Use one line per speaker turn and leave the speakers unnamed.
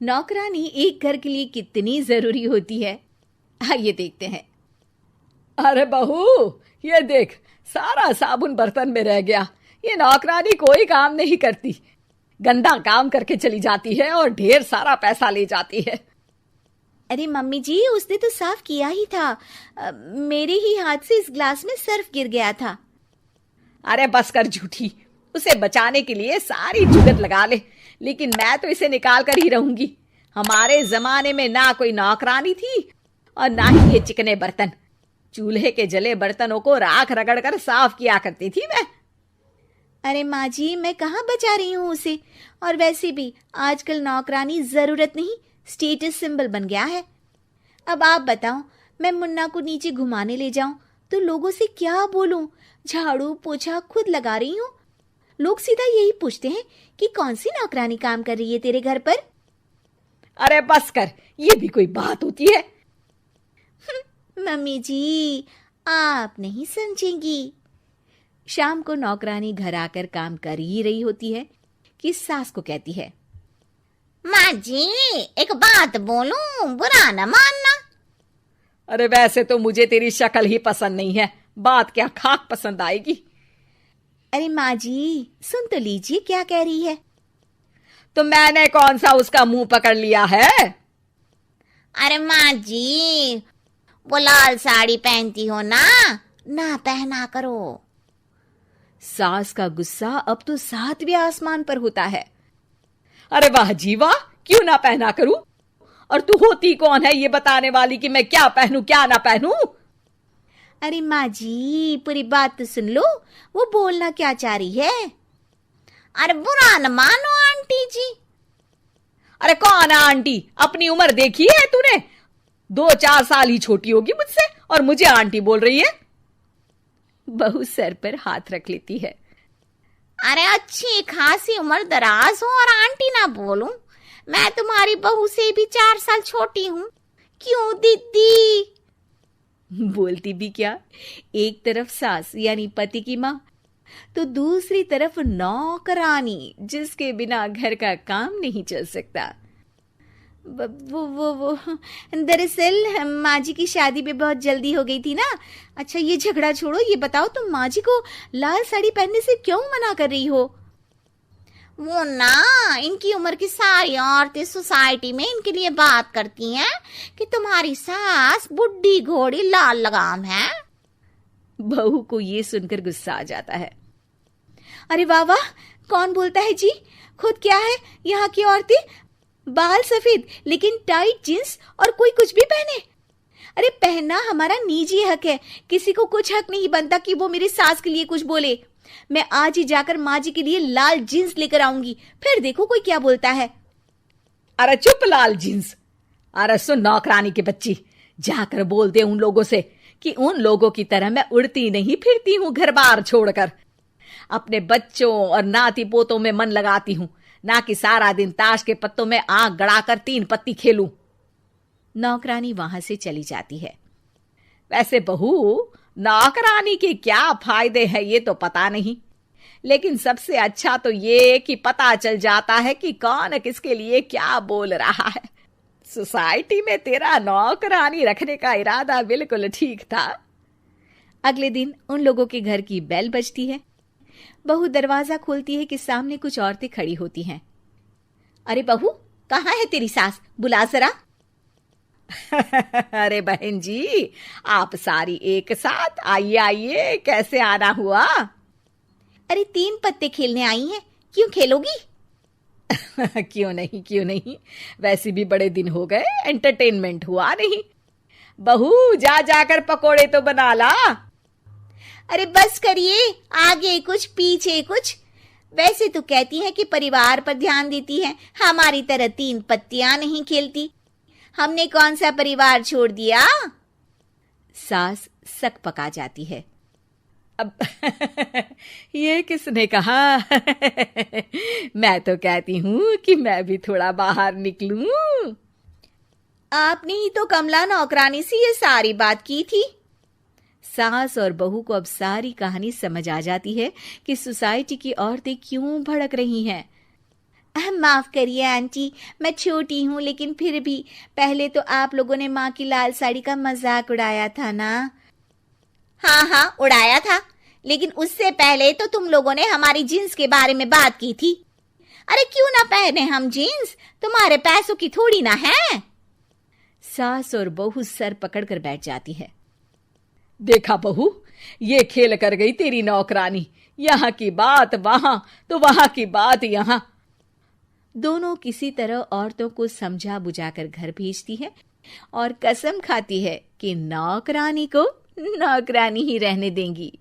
नौकरानी एक घर के लिए कितनी जरूरी होती है, आइए देखते हैं।
अरे बहू, ये देख, सारा साबुन बर्तन में रह गया। ये नौकरानी कोई काम नहीं करती, गंदा काम करके चली जाती है और ढेर सारा पैसा ले जाती है।
अरे मम्मी जी, उसने तो साफ किया ही था। मेरे ही हाथ से इस ग्लास में सर्फ गिर गया था।
अरे बस कर झूठी, उसे बचाने के लिए सारी जुगत लगा ले, लेकिन मैं तो इसे निकाल कर ही रहूंगी। हमारे जमाने में ना कोई नौकरानी थी और ना ही ये चिकने बर्तन। चूल्हे के जले बर्तनों को राख रगड़ कर साफ किया करती थी मैं।
अरे माँ जी, मैं कहाँ बचा रही हूँ उसे। और वैसे भी आजकल नौकरानी जरूरत नहीं, स्टेटस सिंबल बन गया है। अब आप बताओ, मैं मुन्ना को नीचे घुमाने ले जाऊं तो लोगों से क्या बोलूं? झाड़ू पोछा खुद लगा रही हूँ। लोग सीधा यही पूछते हैं कि कौन सी नौकरानी काम कर रही है तेरे घर पर।
अरे बस कर, ये भी कोई बात होती है?
मम्मी जी, आप नहीं समझेंगी। शाम को नौकरानी घर आकर काम कर ही रही होती है कि सास को कहती है,
माँ जी, एक बात बोलूं, बुरा न मानना।
अरे वैसे तो मुझे तेरी शक्ल ही पसंद नहीं है, बात क्या खाक पसंद आएगी।
अरे माँ जी, सुन तो लीजिए क्या कह रही है।
तो मैंने कौन सा उसका मुंह पकड़ लिया है?
अरे माँ जी, वो लाल साड़ी पहनती हो ना, ना पहना करो।
सास का गुस्सा अब तो 7वें आसमान पर होता है।
अरे वाह जी वाह, क्यों ना पहना करूं? और तू होती कौन है ये बताने वाली कि मैं क्या पहनूं क्या ना पहनूं?
अरे माँ जी, पूरी बात तो सुन लो, वो बोलना क्या चाह रही है।
अरे बुरा न मानो आंटी जी।
अरे कौन है आंटी? अपनी उम्र देखी है तूने? 2-4 साल ही छोटी होगी मुझसे और मुझे आंटी बोल रही है।
बहू सर पर हाथ रख लेती है।
अरे अच्छी खासी उम्र दराज हो और आंटी ना बोलूं? मैं तुम्हारी बहू से भी 4 साल छोटी हूं। क्यों दीदी?
बोलती भी क्या, एक तरफ सास यानी पति की माँ, तो दूसरी तरफ नौकरानी जिसके बिना घर का काम नहीं चल सकता। वो दरअसल माँ जी की शादी में बहुत जल्दी हो गई थी ना। अच्छा ये झगड़ा छोड़ो, ये बताओ तुम माँ जी को लाल साड़ी पहनने से क्यों मना कर रही हो?
वो ना, इनकी उम्र की सारी औरतें सोसाइटी में इनके लिए बात करती हैं कि तुम्हारी सास बुढ़ी घोड़ी लाल लगाम है।
बहू को ये सुनकर गुस्सा आ जाता है। अरे वाह वाह, कौन बोलता है जी? खुद क्या है यहाँ की औरतें, बाल सफेद लेकिन टाइट जींस और कोई कुछ भी पहने। अरे पहनना हमारा निजी हक है, किसी को कुछ हक नहीं बनता कि वो मेरी सास के लिए कुछ बोले। मैं आज ही जाकर माँ जी के लिए लाल जींस लेकर आऊंगी, फिर देखो कोई क्या बोलता है।
अरे चुप लाल जींस। अरे सुन नौकरानी की बच्ची, जाकर बोल दे उन लोगों से कि उन लोगों की तरह मैं उड़ती नहीं फिरती हूँ घर बार छोड़कर। अपने बच्चों और नाती पोतों में मन लगाती हूँ, ना कि सारा दिन ताश के पत्तों में आंख गड़ाकर 3 पत्ती खेलूं।
नौकरानी वहां से चली जाती है।
वैसे बहू, नौकरानी के क्या फायदे हैं ये तो पता नहीं, लेकिन सबसे अच्छा तो ये कि पता चल जाता है कि कौन किसके लिए क्या बोल रहा है। सोसाइटी में तेरा नौकरानी रखने का इरादा बिल्कुल ठीक था।
अगले दिन उन लोगों के घर की बेल बजती है। बहू दरवाजा खोलती है कि सामने कुछ औरतें खड़ी होती हैं। अरे बहू, कहाँ है तेरी सास? बुला जरा।
अरे बहन जी, आप सारी एक साथ आइए आइए, कैसे आना हुआ?
अरे 3 पत्ते खेलने आई हैं, क्यों खेलोगी?
क्यों नहीं, वैसे भी बड़े दिन हो गए, एंटरटेनमेंट हुआ नहीं। बहू जा जाकर पकोड़े तो बना ला।
अरे बस करिए, आगे कुछ पीछे कुछ। वैसे तो कहती है कि परिवार पर ध्यान देती है, हमारी तरह 3 पत्तियां नहीं खेलती। हमने कौन सा परिवार छोड़ दिया? सास सक पका जाती है।
अब ये किसने कहा? मैं तो कहती हूँ कि मैं भी थोड़ा बाहर निकलूं।
आपने ही तो कमला नौकरानी से ये सारी बात की थी। सास और बहू को अब सारी कहानी समझ आ जाती है कि सोसाइटी की औरतें क्यों भड़क रही हैं। माफ करिए आंटी, मैं छोटी हूँ, लेकिन फिर भी पहले तो आप लोगों ने माँ की लाल साड़ी का मजाक उड़ाया था ना।
हाँ हाँ, उड़ाया था, लेकिन उससे पहले तो तुम लोगों ने हमारी जीन्स के बारे में बात की थी। अरे क्यों ना पहने हम जीन्स, तुम्हारे पैसों की थोड़ी ना है।
सास और बहू सर पकड़कर बैठ जाती है। देखा बहू, ये खेल कर गई तेरी नौकरानी, यहाँ की बात वहां तो वहां की बात यहाँ। दोनों किसी तरह औरतों को समझा बुझाकर घर भेजती है और कसम खाती है कि नौकरानी को नौकरानी ही रहने देंगी।